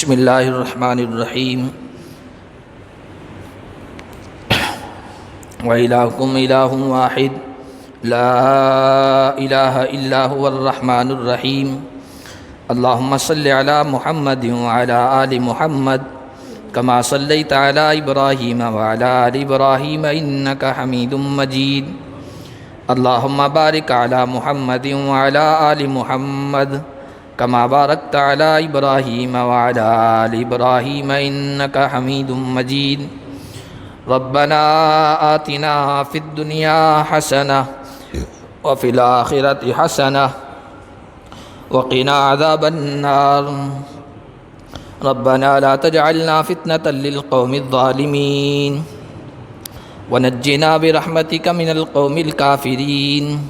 بسم اللہ الرحمن الرحیم وَإِلَٰهُكُمْ إِلَٰهٌ وَاحِدٌ لَا إِلَٰهَ إِلَّا هُوَ الرَّحْمَٰنُ الرَّحِيمُ اللهم صل على محمد وعلى آل محمد كما صليت على إبراهيم وعلى آل إبراهيم إنك حميد مجيد اللهم بارك على محمد وعلى آل محمد كما باركت على إبراهيم وعلى آل إبراهيم إنك حميد مجيد ربنا آتنا في الدنيا حسنة وفي الآخرة حسنة وقنا عذاب النار ربنا لا تجعلنا فتنة للقوم الظالمين ونجنا برحمتك من القوم الكافرين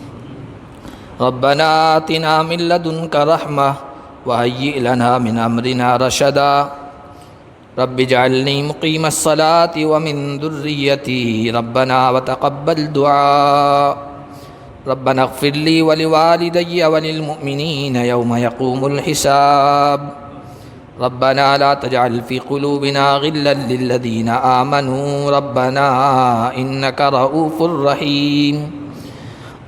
ربنا آتنا من لدنك رحمة وهيئ لنا من أمرنا رشدا رب اجعلني مقيم الصلاة ومن ذريتي ربنا وتقبل دعاء ربنا اغفر لي ولوالدي وللمؤمنين يوم يقوم الحساب ربنا لا تجعل في قلوبنا غلا للذين آمنوا ربنا إنك رؤوف رحيم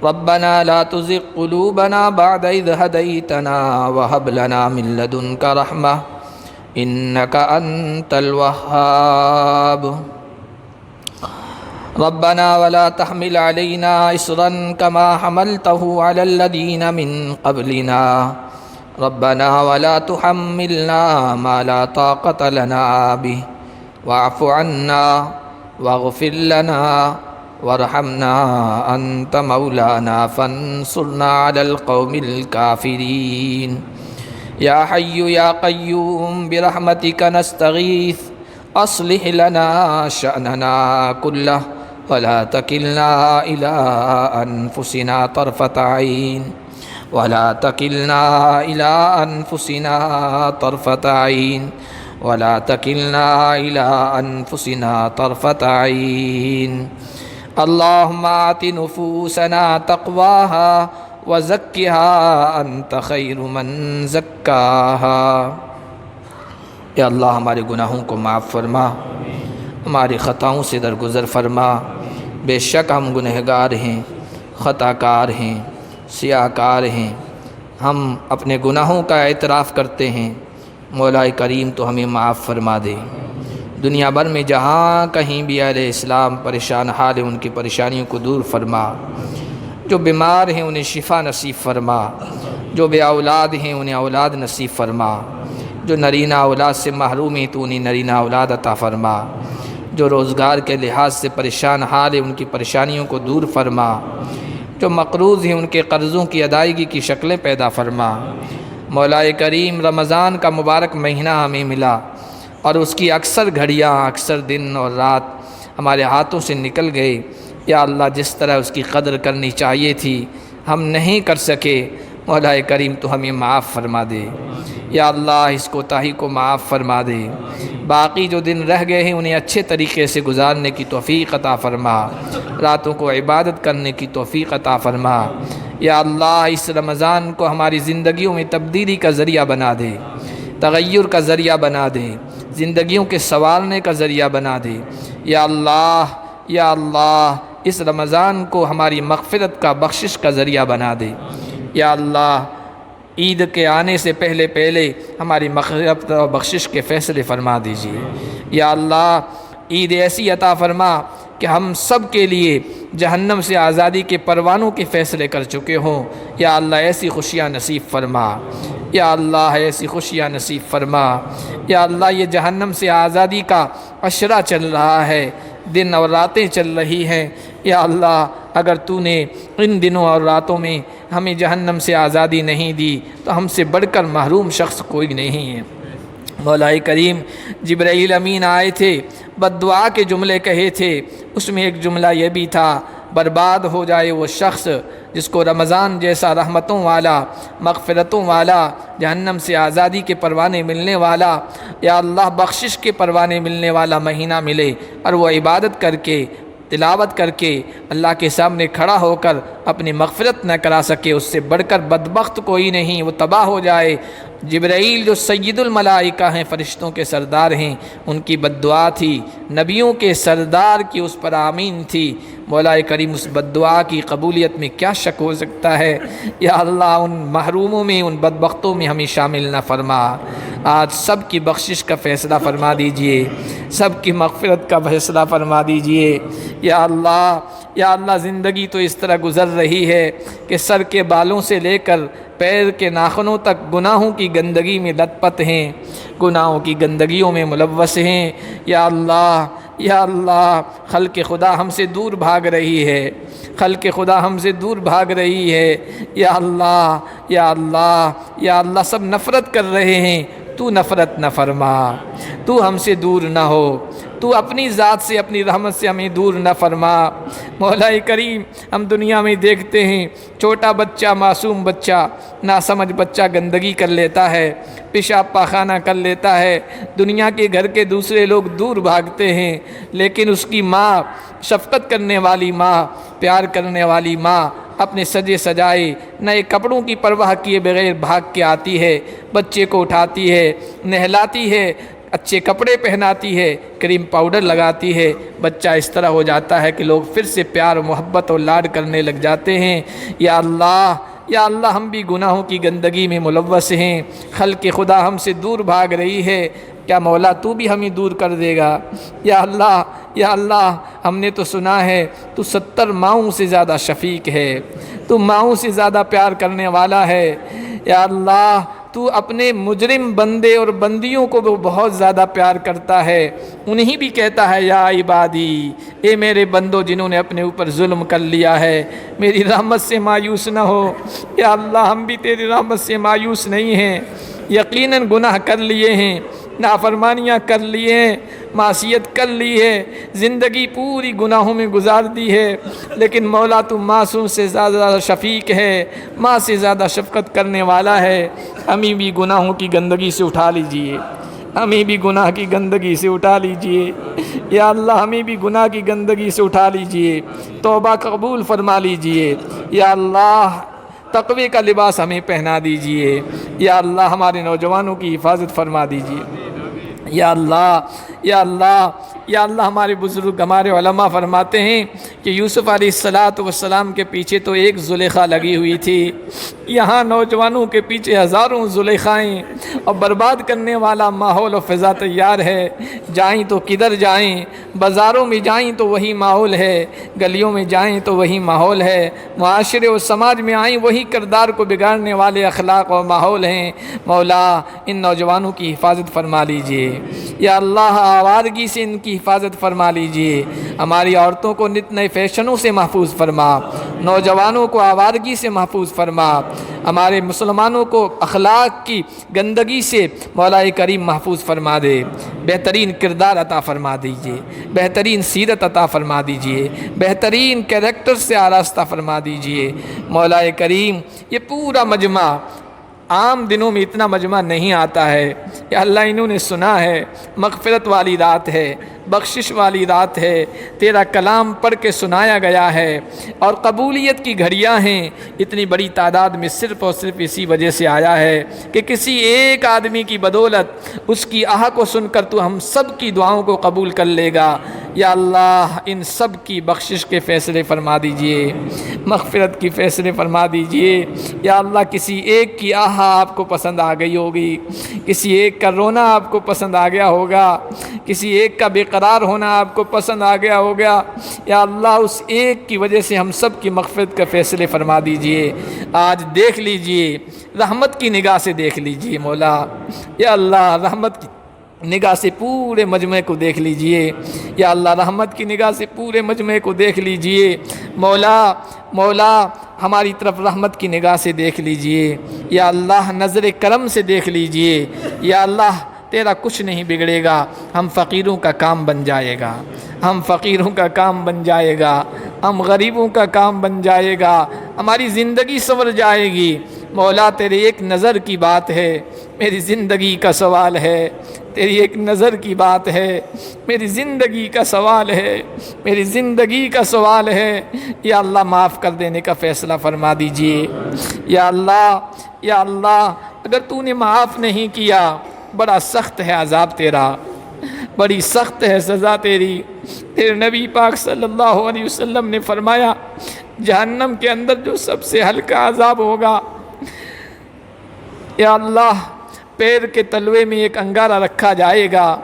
ربنا لا تزغ قلوبنا بعد إذ هديتنا وهب لنا من لدنك رحمة إنك أنت الوهاب ربنا ولا تحمل علينا إصرا كما حملته على الذين من قبلنا ربنا ولا تحملنا ما لا طاقة لنا به واعف عنا واغفر لنا وارحمنا أنت مولانا فانصرنا على القوم الكافرين يا حي يا قيوم برحمتك نستغيث أصلح لنا شأننا كله ولا تكلنا إلى أنفسنا طرفة عين ولا تكلنا إلى أنفسنا طرفة عين ولا تكلنا إلى أنفسنا طرفة عين اللهم آت نفوسنا تقواها وزکها انت خیر من زکاها۔ اے اللہ ہمارے گناہوں کو معاف فرما، ہماری خطاؤں سے درگزر فرما۔ بے شک ہم گنہگار ہیں، خطا کار ہیں، سیاہ کار ہیں، ہم اپنے گناہوں کا اعتراف کرتے ہیں۔ مولا کریم تو ہمیں معاف فرما دے۔ دنیا بھر میں جہاں کہیں بھی اہل اسلام پریشان حال ہیں، ان کی پریشانیوں کو دور فرما۔ جو بیمار ہیں انہیں شفا نصیب فرما، جو بے اولاد ہیں انہیں اولاد نصیب فرما، جو نرینہ اولاد سے محروم ہیں تو انہیں نرینہ اولاد عطا فرما، جو روزگار کے لحاظ سے پریشان حال ہیں ان کی پریشانیوں کو دور فرما، جو مقروض ہیں ان کے قرضوں کی ادائیگی کی شکلیں پیدا فرما۔ مولا کریم رمضان کا مبارک مہینہ ہمیں ملا اور اس کی اکثر گھڑیاں، اکثر دن اور رات ہمارے ہاتھوں سے نکل گئے۔ یا اللہ جس طرح اس کی قدر کرنی چاہیے تھی ہم نہیں کر سکے، مولا کریم تو ہمیں معاف فرما دے۔ یا اللہ اس کوتاہی کو معاف فرما دے۔ باقی جو دن رہ گئے ہیں انہیں اچھے طریقے سے گزارنے کی توفیق عطا فرما، راتوں کو عبادت کرنے کی توفیق عطا فرما۔ یا اللہ اس رمضان کو ہماری زندگیوں میں تبدیلی کا ذریعہ بنا دے، تغیر کا ذریعہ بنا دے، زندگیوں کے سنوارنے کا ذریعہ بنا دے۔ یا اللہ، یا اللہ اس رمضان کو ہماری مغفرت کا، بخشش کا ذریعہ بنا دے۔ یا اللہ عید کے آنے سے پہلے ہماری مغفرت و بخشش کے فیصلے فرما دیجیے۔ یا اللہ عید ایسی عطا فرما کہ ہم سب کے لیے جہنم سے آزادی کے پروانوں کے فیصلے کر چکے ہوں۔ یا اللہ ایسی خوشیاں نصیب فرما، یا اللہ ایسی خوشیاں نصیب فرما۔ یا اللہ یہ جہنم سے آزادی کا عشرہ چل رہا ہے، دن اور راتیں چل رہی ہیں۔ یا اللہ اگر تو نے ان دنوں اور راتوں میں ہمیں جہنم سے آزادی نہیں دی تو ہم سے بڑھ کر محروم شخص کوئی نہیں ہے۔ مولا کریم جبرائیل امین آئے تھے، بد دعا کے جملے کہے تھے، اس میں ایک جملہ یہ بھی تھا، برباد ہو جائے وہ شخص جس کو رمضان جیسا رحمتوں والا، مغفرتوں والا، جہنم سے آزادی کے پروانے ملنے والا، یا اللہ بخشش کے پروانے ملنے والا مہینہ ملے اور وہ عبادت کر کے تلاوت کر کے اللہ کے سامنے کھڑا ہو کر اپنی مغفرت نہ کرا سکے، اس سے بڑھ کر بدبخت کوئی نہیں، وہ تباہ ہو جائے۔ جبرائیل جو سید الملائکہ ہیں، فرشتوں کے سردار ہیں، ان کی بد دعا تھی، نبیوں کے سردار کی اس پر آمین تھی۔ مولا کریم اس بد دعا کی قبولیت میں کیا شک ہو سکتا ہے؟ یا اللہ ان محروموں میں، ان بدبختوں میں ہمیں شامل نہ فرما۔ آج سب کی بخشش کا فیصلہ فرما دیجئے، سب کی مغفرت کا فیصلہ فرما دیجئے۔ یا اللہ، یا اللہ، زندگی تو اس طرح گزر رہی ہے کہ سر کے بالوں سے لے کر پیر کے ناخنوں تک گناہوں کی گندگی میں لت پت ہیں، گناہوں کی گندگیوں میں ملوث ہیں۔ یا اللہ، یا اللہ، خلق خدا ہم سے دور بھاگ رہی ہے، خلق خدا ہم سے دور بھاگ رہی ہے۔ یا اللہ، یا اللہ، یا اللہ، سب نفرت کر رہے ہیں، تو نفرت نہ فرما، تو ہم سے دور نہ ہو، تو اپنی ذات سے، اپنی رحمت سے ہمیں دور نہ فرما۔ مولا کریم، ہم دنیا میں دیکھتے ہیں چھوٹا بچہ، معصوم بچہ، ناسمجھ بچہ گندگی کر لیتا ہے، پیشاب پاخانہ کر لیتا ہے، دنیا کے گھر کے دوسرے لوگ دور بھاگتے ہیں، لیکن اس کی ماں، شفقت کرنے والی ماں، پیار کرنے والی ماں، اپنے سجے سجائے نئے کپڑوں کی پرواہ کیے بغیر بھاگ کے آتی ہے، بچے کو اٹھاتی ہے، نہلاتی ہے، اچھے کپڑے پہناتی ہے، کریم پاؤڈر لگاتی ہے، بچہ اس طرح ہو جاتا ہے کہ لوگ پھر سے پیار، محبت اور لاڈ کرنے لگ جاتے ہیں۔ یا اللہ، یا اللہ، ہم بھی گناہوں کی گندگی میں ملوث ہیں، خلق خدا ہم سے دور بھاگ رہی ہے، کیا مولا تو بھی ہمیں دور کر دے گا؟ یا اللہ، یا اللہ، ہم نے تو سنا ہے تو 70 ماؤں سے زیادہ شفیق ہے، تو ماؤں سے زیادہ پیار کرنے والا ہے۔ یا اللہ، تو اپنے مجرم بندے اور بندیوں کو وہ بہت زیادہ پیار کرتا ہے، انہی بھی کہتا ہے یا عبادی، اے میرے بندو جنہوں نے اپنے اوپر ظلم کر لیا ہے، میری رحمت سے مایوس نہ ہو۔ یا اللہ، ہم بھی تیری رحمت سے مایوس نہیں ہیں، یقیناً گناہ کر لیے ہیں، نافرمانیاں کر لیے ہیں، معصیت کر لی ہے، زندگی پوری گناہوں میں گزار دی ہے، لیکن مولا تو معصوم سے زیادہ شفیق ہے، ماں سے زیادہ شفقت کرنے والا ہے۔ ہمیں بھی گناہوں کی گندگی سے اٹھا لیجئے، ہمیں بھی گناہ کی گندگی سے اٹھا لیجئے۔ یا اللہ، ہمیں بھی گناہ کی گندگی سے اٹھا لیجئے، توبہ قبول فرما لیجئے۔ یا اللہ، تقوی کا لباس ہمیں پہنا دیجئے۔ یا اللہ، ہمارے نوجوانوں کی حفاظت فرما دیجئے۔ یا اللہ، یا اللہ، یا اللہ، ہمارے بزرگ، ہمارے علماء فرماتے ہیں کہ یوسف علیہ السلام کے پیچھے تو ایک زلیخا لگی ہوئی تھی، یہاں نوجوانوں کے پیچھے ہزاروں زلیخائیں، اور برباد کرنے والا ماحول و فضا تیار ہے۔ جائیں تو کدھر جائیں، بازاروں میں جائیں تو وہی ماحول ہے، گلیوں میں جائیں تو وہی ماحول ہے، معاشرے و سماج میں آئیں وہی کردار کو بگاڑنے والے اخلاق و ماحول ہیں۔ مولا، ان نوجوانوں کی حفاظت فرما لیجئے۔ یا اللہ، آوارگی سے ان کی حفاظت فرما لیجئے، ہماری عورتوں کو نت نئے فیشنوں سے محفوظ فرما، نوجوانوں کو آوارگی سے محفوظ فرما، ہمارے مسلمانوں کو اخلاق کی گندگی سے مولا کریم محفوظ فرما دے، بہترین کردار عطا فرما دیجئے، بہترین سیرت عطا فرما دیجئے، بہترین کیریکٹر سے آراستہ فرما دیجئے۔ مولا کریم، یہ پورا مجمع عام دنوں میں اتنا مجمع نہیں آتا ہے، یا اللہ، انہوں نے سنا ہے مغفرت والی رات ہے، بخشش والی رات ہے، تیرا کلام پڑھ کے سنایا گیا ہے، اور قبولیت کی گھڑیاں ہیں، اتنی بڑی تعداد میں صرف اور صرف اسی وجہ سے آیا ہے کہ کسی ایک آدمی کی بدولت، اس کی آہ کو سن کر تو ہم سب کی دعاؤں کو قبول کر لے گا۔ یا اللہ، ان سب کی بخشش کے فیصلے فرما دیجئے، مغفرت کی فیصلے فرما دیجئے۔ یا اللہ، کسی ایک کی آہ آپ کو پسند آ گئی ہوگی، کسی ایک کا رونا آپ کو پسند آ گیا ہوگا، کسی ایک کا بے قرار ہونا آپ کو پسند آ گیا ہوگا۔ یا اللہ، اس ایک کی وجہ سے ہم سب کی مغفرت کا فیصلے فرما دیجئے۔ آج دیکھ لیجئے، رحمت کی نگاہ سے دیکھ لیجئے مولا۔ یا اللہ، رحمت کی نگاہ سے پورے مجمع کو دیکھ لیجئے۔ یا اللہ، رحمت کی نگاہ سے پورے مجمع کو دیکھ لیجئے۔ مولا، مولا، ہماری طرف رحمت کی نگاہ سے دیکھ لیجئے۔ یا اللہ، نظر کرم سے دیکھ لیجئے۔ یا اللہ، تیرا کچھ نہیں بگڑے گا، ہم فقیروں کا کام بن جائے گا، ہم فقیروں کا کام بن جائے گا، ہم غریبوں کا کام بن جائے گا، ہماری زندگی سنور جائے گی۔ مولا، تیرے ایک نظر کی بات ہے، میری زندگی کا سوال ہے، تیری ایک نظر کی بات ہے، میری زندگی کا سوال ہے، میری زندگی کا سوال ہے۔ یا اللہ معاف کر دینے کا فیصلہ فرما دیجئے۔ یا اللہ، یا اللہ، اگر تو نے معاف نہیں کیا، بڑا سخت ہے عذاب تیرا، بڑی سخت ہے سزا تیری۔ تیرے نبی پاک صلی اللہ علیہ وسلم نے فرمایا جہنم کے اندر جو سب سے ہلکا عذاب ہوگا، یا اللہ، پیر کے تلوے میں ایک انگارہ رکھا جائے گا،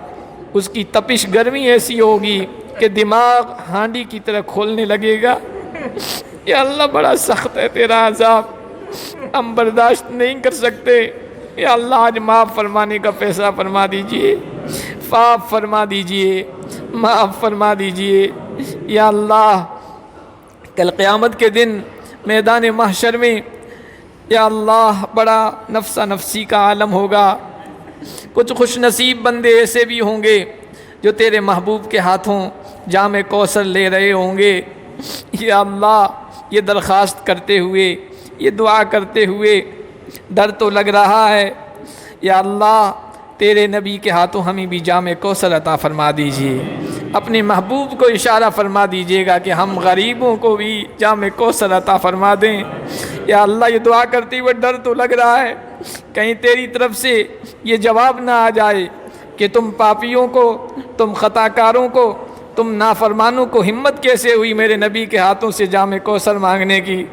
اس کی تپش گرمی ایسی ہوگی کہ دماغ ہانڈی کی طرح کھولنے لگے گا۔ یا اللہ بڑا سخت ہے تیرا عذاب، ہم برداشت نہیں کر سکتے۔ یا اللہ آج معاف فرمانے کا فیصلہ فرما دیجئے، معاف فرما دیجئے، معاف فرما دیجئے۔ یا اللہ کل قیامت کے دن میدان محشر میں یا اللہ بڑا نفسا نفسی کا عالم ہوگا۔ کچھ خوش نصیب بندے ایسے بھی ہوں گے جو تیرے محبوب کے ہاتھوں جام کوثر لے رہے ہوں گے۔ یا اللہ یہ درخواست کرتے ہوئے، یہ دعا کرتے ہوئے ڈر تو لگ رہا ہے، یا اللہ تیرے نبی کے ہاتھوں ہمیں بھی جام کوثر عطا فرما دیجیے۔ اپنے محبوب کو اشارہ فرما دیجیے گا کہ ہم غریبوں کو بھی جام کوثر عطا فرما دیں۔ یا اللہ یہ دعا کرتے ہوئے ڈر تو لگ رہا ہے کہیں تیری طرف سے یہ جواب نہ آ جائے کہ تم پاپیوں کو، تم خطا کاروں کو، تم نافرمانوں کو ہمت کیسے ہوئی میرے نبی کے ہاتھوں سے جام کوثر مانگنے کی۔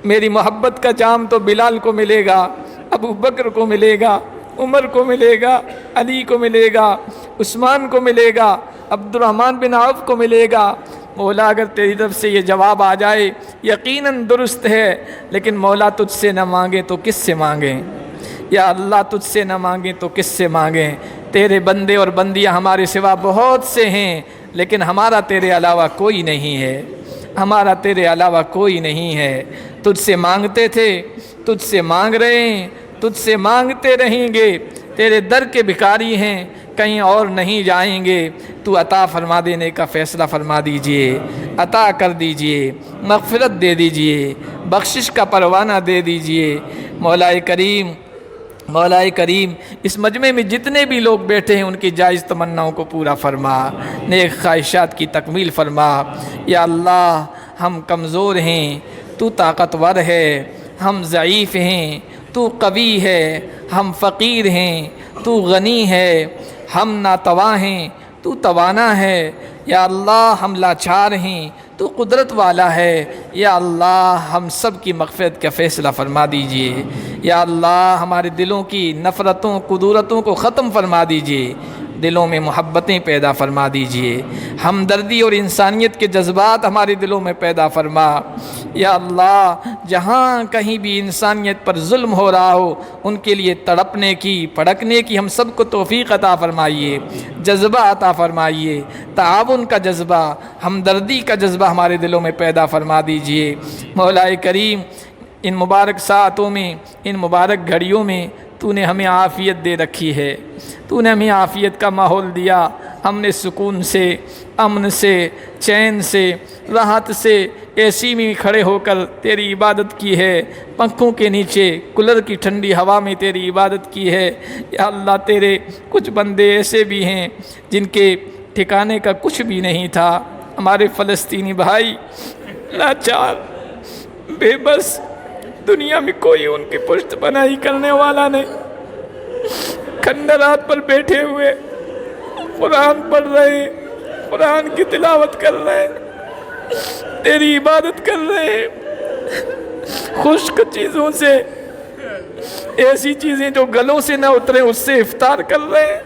میری محبت کا جام تو بلال کو ملے گا، ابو بکر کو ملے گا، عمر کو ملے گا، علی کو ملے گا، عثمان کو ملے گا، عبد الرحمن بن عوف کو ملے گا۔ مولا اگر تیری طرف سے یہ جواب آ جائے یقیناً درست ہے، لیکن مولا تجھ سے نہ مانگیں تو کس سے مانگیں؟ یا اللہ تجھ سے نہ مانگیں تو کس سے مانگیں؟ تیرے بندے اور بندیاں ہمارے سوا بہت سے ہیں، لیکن ہمارا تیرے علاوہ کوئی نہیں ہے، ہمارا تیرے علاوہ کوئی نہیں ہے۔ تجھ سے مانگتے تھے، تجھ سے مانگ رہے ہیں، تجھ سے مانگتے رہیں گے۔ تیرے در کے بھکاری ہیں، کہیں اور نہیں جائیں گے۔ تو عطا فرما دینے کا فیصلہ فرما دیجئے، عطا کر دیجئے، مغفرت دے دیجئے، بخشش کا پروانہ دے دیجئے۔ مولا کریم، مولا کریم، اس مجمع میں جتنے بھی لوگ بیٹھے ہیں ان کی جائز تمناؤں کو پورا فرما، نیک خواہشات کی تکمیل فرما۔ یا اللہ ہم کمزور ہیں، تو طاقتور ہے، ہم ضعیف ہیں، تو قوی ہے، ہم فقیر ہیں، تو غنی ہے، ہم ناتواں ہیں، تو توانا ہے۔ یا اللہ ہم لاچار ہیں، تو قدرت والا ہے۔ یا اللہ ہم سب کی مغفرت کا فیصلہ فرما دیجئے۔ یا اللہ ہمارے دلوں کی نفرتوں کدورتوں کو ختم فرما دیجئے، دلوں میں محبتیں پیدا فرما دیجئے، ہمدردی اور انسانیت کے جذبات ہمارے دلوں میں پیدا فرما۔ یا اللہ جہاں کہیں بھی انسانیت پر ظلم ہو رہا ہو ان کے لیے تڑپنے کی، پھڑکنے کی ہم سب کو توفیق عطا فرمائیے، جذبہ عطا فرمائیے، تعاون کا جذبہ، ہمدردی کا جذبہ ہمارے دلوں میں پیدا فرما دیجئے۔ مولا کریم ان مبارک ساعتوں میں، ان مبارک گھڑیوں میں تو نے ہمیں عافیت دے رکھی ہے، تو نے ہمیں عافیت کا ماحول دیا، ہم نے سکون سے، امن سے، چین سے، راحت سے اے سی میں کھڑے ہو کر تیری عبادت کی ہے، پنکھوں کے نیچے کولر کی ٹھنڈی ہوا میں تیری عبادت کی ہے۔ یا اللہ تیرے کچھ بندے ایسے بھی ہیں جن کے ٹھکانے کا کچھ بھی نہیں تھا، ہمارے فلسطینی بھائی لاچار، بے بس، دنیا میں کوئی ان کی پشت پناہی کرنے والا نہیں، کھنڈرات پر بیٹھے ہوئے قرآن پڑھ رہے، قرآن کی تلاوت کر رہے، تیری عبادت کر رہے، خشک چیزوں سے، ایسی چیزیں جو گلوں سے نہ اترے اس سے افطار کر رہے۔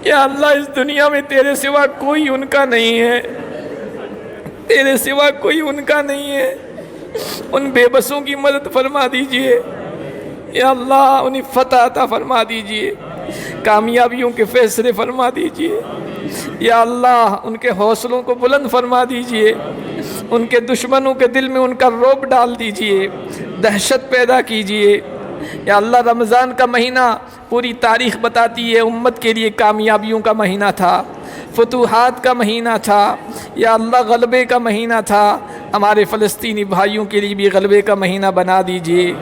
یا اللہ اس دنیا میں تیرے سوا کوئی ان کا نہیں ہے، تیرے سوا کوئی ان کا نہیں ہے۔ ان بے بسوں کی مدد فرما دیجئے، یا اللہ انہیں فتح عطا فرما دیجئے، کامیابیوں کے فیصلے فرما دیجئے۔ یا اللہ ان کے حوصلوں کو بلند فرما دیجئے، ان کے دشمنوں کے دل میں ان کا رعب ڈال دیجئے، دہشت پیدا کیجئے۔ یا اللہ رمضان کا مہینہ پوری تاریخ بتاتی ہے امت کے لیے کامیابیوں کا مہینہ تھا، فتوحات کا مہینہ تھا، یا اللہ غلبے کا مہینہ تھا، ہمارے فلسطینی بھائیوں کے لیے بھی غلبے کا مہینہ بنا دیجئے۔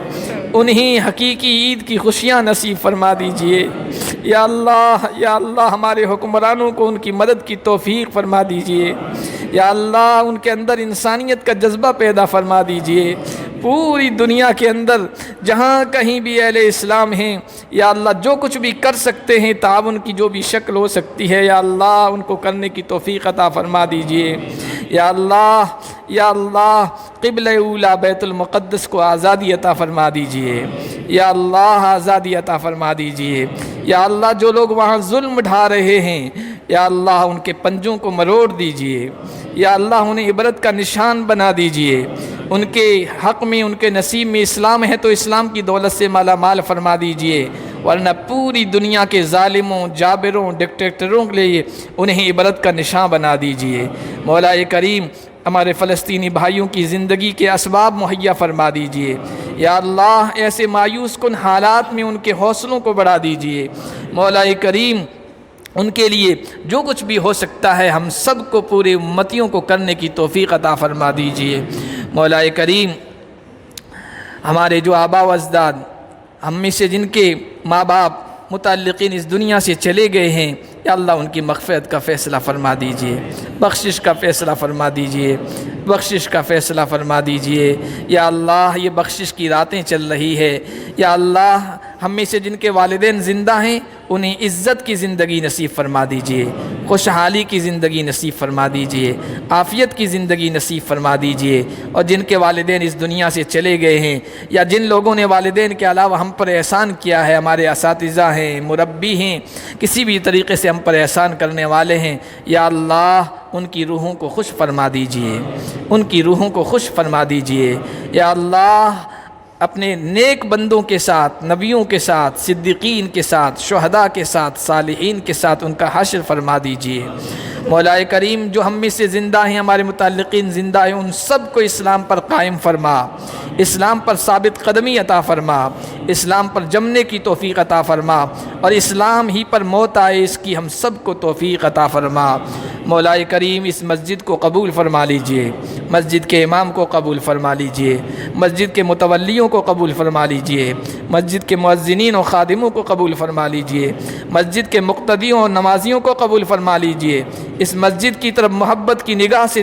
انہیں حقیقی عید کی خوشیاں نصیب فرما دیجئے۔ یا اللہ ہمارے حکمرانوں کو ان کی مدد کی توفیق فرما دیجئے۔ یا اللہ ان کے اندر انسانیت کا جذبہ پیدا فرما دیجئے۔ پوری دنیا کے اندر جہاں کہیں بھی اہل اسلام ہیں یا اللہ جو کچھ بھی کر سکتے ہیں، تعاون کی جو بھی شکل ہو سکتی ہے یا اللہ ان کو کرنے کی توفیق عطا فرما دیجئے۔ یا اللہ قبلہ اولا بیت المقدس کو آزادی عطا فرما دیجئے۔ یا اللہ آزادی عطا فرما دیجئے۔ یا اللہ جو لوگ وہاں ظلم ڈھا رہے ہیں یا اللہ ان کے پنجوں کو مروڑ دیجئے۔ یا اللہ انہیں عبرت کا نشان بنا دیجئے۔ ان کے حق میں ان کے نصیب میں اسلام ہے تو اسلام کی دولت سے مالا مال فرما دیجئے، ورنہ پوری دنیا کے ظالموں، جابروں، ڈکٹیٹروں کے لیے انہیں عبرت کا نشان بنا دیجئے۔ مولا کریم ہمارے فلسطینی بھائیوں کی زندگی کے اسباب مہیا فرما دیجئے۔ یا اللہ ایسے مایوس کن حالات میں ان کے حوصلوں کو بڑھا دیجئے۔ مولا کریم ان کے لیے جو کچھ بھی ہو سکتا ہے ہم سب کو پورے امتیوں کو کرنے کی توفیق عطا فرما دیجئے۔ مولا کریم ہمارے جو آبا و اجداد ہم میں سے جن کے ماں باپ متعلقین اس دنیا سے چلے گئے ہیں یا اللہ ان کی مغفرت کا فیصلہ فرما دیجئے، بخشش کا فیصلہ فرما دیجئے، بخشش کا فیصلہ فرما دیجئے۔ یا اللہ یہ بخشش کی راتیں چل رہی ہے یا اللہ ہم میں سے جن کے والدین زندہ ہیں انہیں عزت کی زندگی نصیب فرما دیجئے، خوشحالی کی زندگی نصیب فرما دیجئے، عافیت کی زندگی نصیب فرما دیجئے۔ اور جن کے والدین اس دنیا سے چلے گئے ہیں یا جن لوگوں نے والدین کے علاوہ ہم پر احسان کیا ہے، ہمارے اساتذہ ہیں، مربی ہیں، کسی بھی طریقے سے ہم پر احسان کرنے والے ہیں، یا اللہ ان کی روحوں کو خوش فرما دیجئے، ان کی روحوں کو خوش فرما دیجئے۔ یا اللہ اپنے نیک بندوں کے ساتھ، نبیوں کے ساتھ، صدیقین کے ساتھ، شہداء کے ساتھ، صالحین کے ساتھ ان کا حشر فرما دیجئے۔ مولا کریم جو ہم میں سے زندہ ہیں، ہمارے متعلقین زندہ ہیں، ان سب کو اسلام پر قائم فرما، اسلام پر ثابت قدمی عطا فرما، اسلام پر جمنے کی توفیق عطا فرما، اور اسلام ہی پر موت آئے اس کی ہم سب کو توفیق عطا فرما۔ مولا کریم اس مسجد کو قبول فرما لیجئے، مسجد کے امام کو قبول فرما لیجئے، مسجد کے متولیوں کو قبول فرما لیجئے، مسجد کے مؤذنین و خادموں کو قبول فرما لیجئے، مسجد کے مقتدیوں اور نمازیوں کو قبول فرما لیجئے۔ اس مسجد کی طرف محبت کی نگاہ سے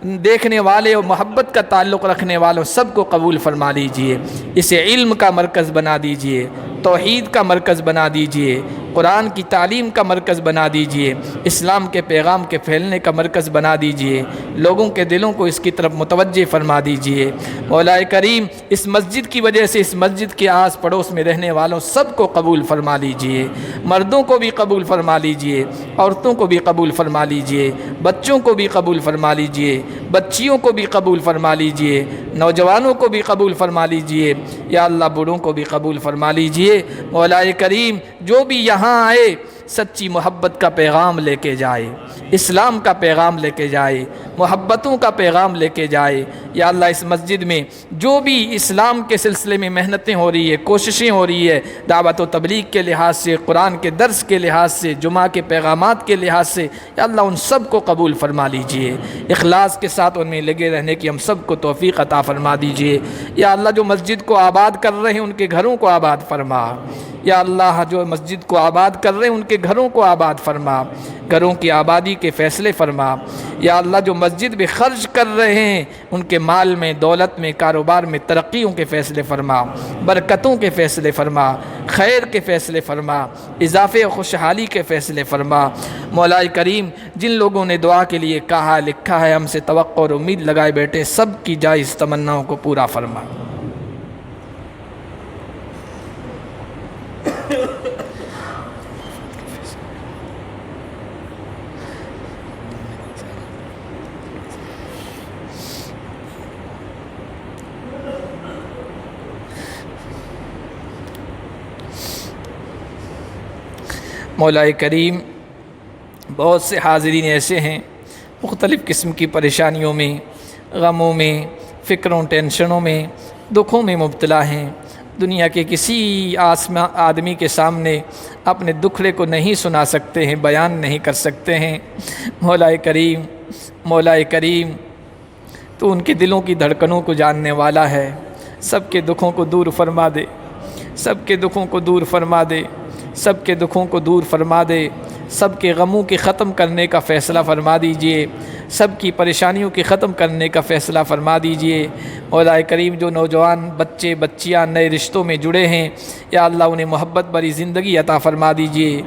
دیکھنے والے اور محبت کا تعلق رکھنے والوں سب کو قبول فرما لیجئے۔ اسے علم کا مرکز بنا دیجئے، توحید کا مرکز بنا دیجئے، قرآن کی تعلیم کا مرکز بنا دیجئے، اسلام کے پیغام کے پھیلنے کا مرکز بنا دیجئے، لوگوں کے دلوں کو اس کی طرف متوجہ فرما دیجئے۔ مولا کریم اس مسجد کی وجہ سے اس مسجد کے آس پڑوس میں رہنے والوں سب کو قبول فرما لیجئے، مردوں کو بھی قبول فرما لیجئے، عورتوں کو بھی قبول فرما لیجئے، بچوں کو بھی قبول فرما لیجئے، بچیوں کو بھی قبول فرما لیجئے، نوجوانوں کو بھی قبول فرما لیجئے، یا اللہ بوڑھوں کو بھی قبول فرما لیجئے۔ مولا کریم جو بھی یہاں آئے سچی محبت کا پیغام لے کے جائے، اسلام کا پیغام لے کے جائے، محبتوں کا پیغام لے کے جائے۔ یا اللہ اس مسجد میں جو بھی اسلام کے سلسلے میں محنتیں ہو رہی ہے، کوششیں ہو رہی ہے، دعوت و تبلیغ کے لحاظ سے، قرآن کے درس کے لحاظ سے، جمعہ کے پیغامات کے لحاظ سے، یا اللہ ان سب کو قبول فرما لیجئے، اخلاص کے ساتھ ان میں لگے رہنے کی ہم سب کو توفیق عطا فرما دیجئے۔ یا اللہ جو مسجد کو آباد کر رہے ہیں ان کے گھروں کو آباد فرما، یا اللہ جو مسجد کو آباد کر رہے ہیں ان کے گھروں کو آباد فرما، گھروں کی آبادی کے فیصلے فرما۔ یا اللہ جو مسجد میں خرچ کر رہے ہیں ان کے مال میں، دولت میں، کاروبار میں ترقیوں کے فیصلے فرما، برکتوں کے فیصلے فرما، خیر کے فیصلے فرما، اضافے و خوشحالی کے فیصلے فرما۔ مولا کریم جن لوگوں نے دعا کے لیے کہا لکھا ہے، ہم سے توقع اور امید لگائے بیٹھے، سب کی جائز تمناؤں کو پورا فرما۔ مولا کریم بہت سے حاضرین ایسے ہیں مختلف قسم کی پریشانیوں میں، غموں میں، فکروں، ٹینشنوں میں، دکھوں میں مبتلا ہیں، دنیا کے کسی آدمی کے سامنے اپنے دکھڑے کو نہیں سنا سکتے ہیں، بیان نہیں کر سکتے ہیں۔ مولا کریم تو ان کے دلوں کی دھڑکنوں کو جاننے والا ہے، سب کے دکھوں کو دور فرما دے، سب کے دکھوں کو دور فرما دے، سب کے دکھوں کو دور فرما دے، سب کے غموں کے ختم کرنے کا فیصلہ فرما دیجئے، سب کی پریشانیوں کے ختم کرنے کا فیصلہ فرما دیجئے۔ مولا کریم جو نوجوان بچے بچیاں نئے رشتوں میں جڑے ہیں، یا اللہ انہیں محبت بھری زندگی عطا فرما دیجئے۔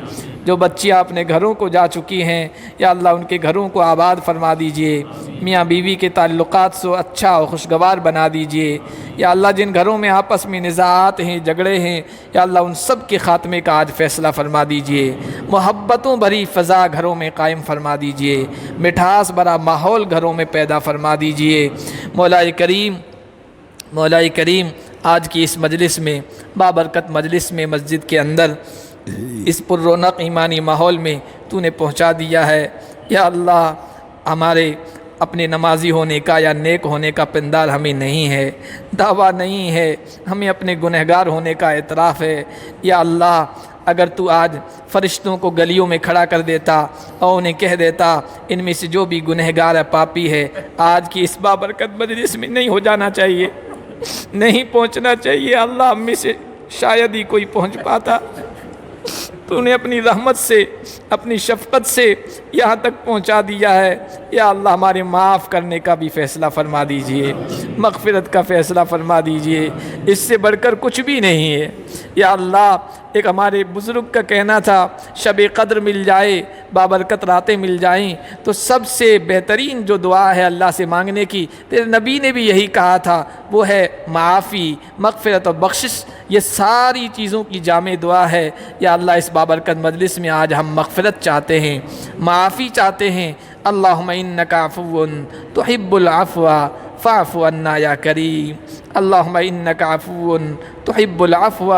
جو بچیاں اپنے گھروں کو جا چکی ہیں، یا اللہ ان کے گھروں کو آباد فرما دیجئے، میاں بیوی کے تعلقات سے اچھا اور خوشگوار بنا دیجئے۔ یا اللہ جن گھروں میں آپس میں نزاعات ہیں، جھگڑے ہیں، یا اللہ ان سب کے خاتمے کا آج فیصلہ فرما دیجئے۔ محبتوں بھری فضا گھروں میں قائم فرما دیجئے، مٹھاس بھرا ماحول گھروں میں پیدا فرما دیجئے۔ مولا کریم آج کی اس مجلس میں، بابرکت مجلس میں، مسجد کے اندر اس پر رونق ایمانی ماحول میں تو نے پہنچا دیا ہے۔ یا اللہ ہمارے اپنے نمازی ہونے کا یا نیک ہونے کا پندار ہمیں نہیں ہے، دعویٰ نہیں ہے، ہمیں اپنے گنہگار ہونے کا اعتراف ہے۔ یا اللہ اگر تو آج فرشتوں کو گلیوں میں کھڑا کر دیتا اور انہیں کہہ دیتا ان میں سے جو بھی گنہگار ہے، پاپی ہے، آج کی اس بابرکت مجلس میں نہیں ہو جانا چاہیے، نہیں پہنچنا چاہیے۔ اللہ ہم میں سے شاید ہی کوئی پہنچ پاتا، تو نے اپنی رحمت سے، اپنی شفقت سے یہاں تک پہنچا دیا ہے۔ یا اللہ ہمارے معاف کرنے کا بھی فیصلہ فرما دیجئے، مغفرت کا فیصلہ فرما دیجئے، اس سے بڑھ کر کچھ بھی نہیں ہے۔ یا اللہ ایک ہمارے بزرگ کا کہنا تھا، شب قدر مل جائے، بابرکت راتیں مل جائیں تو سب سے بہترین جو دعا ہے اللہ سے مانگنے کی، تیرے نبی نے بھی یہی کہا تھا، وہ ہے معافی، مغفرت اور بخشش۔ یہ ساری چیزوں کی جامع دعا ہے۔ یا اللہ اس بابرکت مجلس میں آج ہم مغفرت چاہتے ہیں، معافی چاہتے ہیں۔ اللہم انک عفو تحب العفو فاعف عنا یا کریم، اللہم انک عفو تحب العفو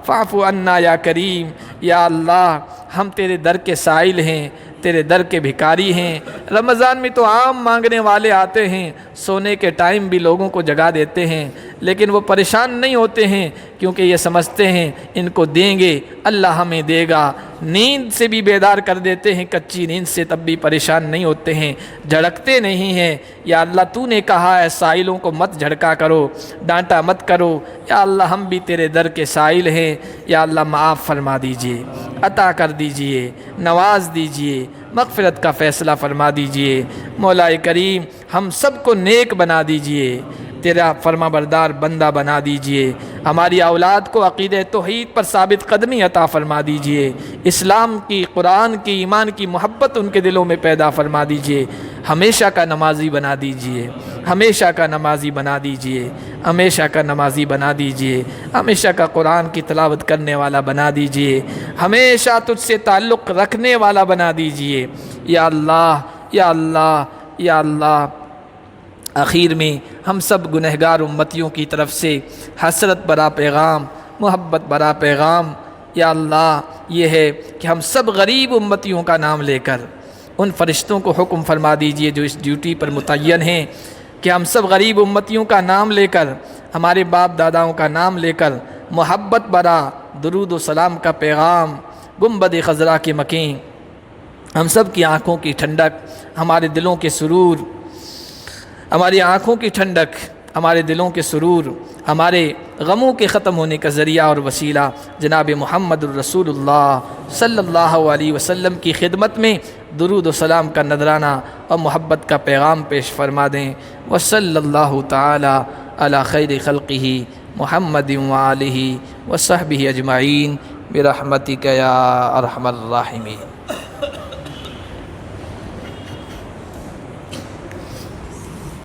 فاعف عنا یا کریم۔ یا اللہ ہم تیرے در کے سائل ہیں، تیرے در کے بھکاری ہیں۔ رمضان میں تو عام مانگنے والے آتے ہیں، سونے کے ٹائم بھی لوگوں کو جگا دیتے ہیں، لیکن وہ پریشان نہیں ہوتے ہیں کیونکہ یہ سمجھتے ہیں ان کو دیں گے اللہ ہمیں دے گا۔ نیند سے بھی بیدار کر دیتے ہیں، کچی نیند سے تب بھی پریشان نہیں ہوتے ہیں، جھڑکتے نہیں ہیں۔ یا اللہ تو نے کہا ہے سائلوں کو مت جھڑکا کرو، ڈانٹا مت کرو۔ یا اللہ ہم بھی تیرے در کے سائل ہیں، یا اللہ معاف فرما دیجئے، عطا کر دیجئے، نواز دیجئے، مغفرت کا فیصلہ فرما دیجئے۔ مولا کریم ہم سب کو نیک بنا دیجئے، تیرا فرما بردار بندہ بنا دیجئے۔ ہماری اولاد کو عقیدہ توحید پر ثابت قدمی عطا فرما دیجئے، اسلام کی، قرآن کی، ایمان کی محبت ان کے دلوں میں پیدا فرما دیجئے۔ ہمیشہ کا نمازی بنا دیجئے، ہمیشہ کا نمازی بنا دیجئے، ہمیشہ کا نمازی بنا دیجئے، ہمیشہ کا قرآن کی تلاوت کرنے والا بنا دیجئے، ہمیشہ تجھ سے تعلق رکھنے والا بنا دیجئے۔ یا اللہ، یا اللہ، یا اللہ آخر میں ہم سب گنہگار امتیوں کی طرف سے حسرت برا پیغام، محبت برا پیغام یا اللہ یہ ہے کہ ہم سب غریب امتیوں کا نام لے کر ان فرشتوں کو حکم فرما دیجئے جو اس ڈیوٹی پر متعین ہیں کہ ہم سب غریب امتیوں کا نام لے کر، ہمارے باپ داداؤں کا نام لے کر محبت برا درود و سلام کا پیغام گنبد خضرا کے مکین، ہم سب کی آنکھوں کی ٹھنڈک، ہمارے دلوں کے سرور، ہماری آنکھوں کی ٹھنڈک، ہمارے دلوں کے سرور، ہمارے غموں کے ختم ہونے کا ذریعہ اور وسیلہ جناب محمد الرسول اللہ صلی اللہ علیہ وسلم کی خدمت میں درود و سلام کا نذرانہ اور محبت کا پیغام پیش فرما دیں۔ وصلی اللہ تعالی علی خیر خلقہ محمد وآلہ وصحبہ اجمعین برحمتک یا ارحم الراحمین۔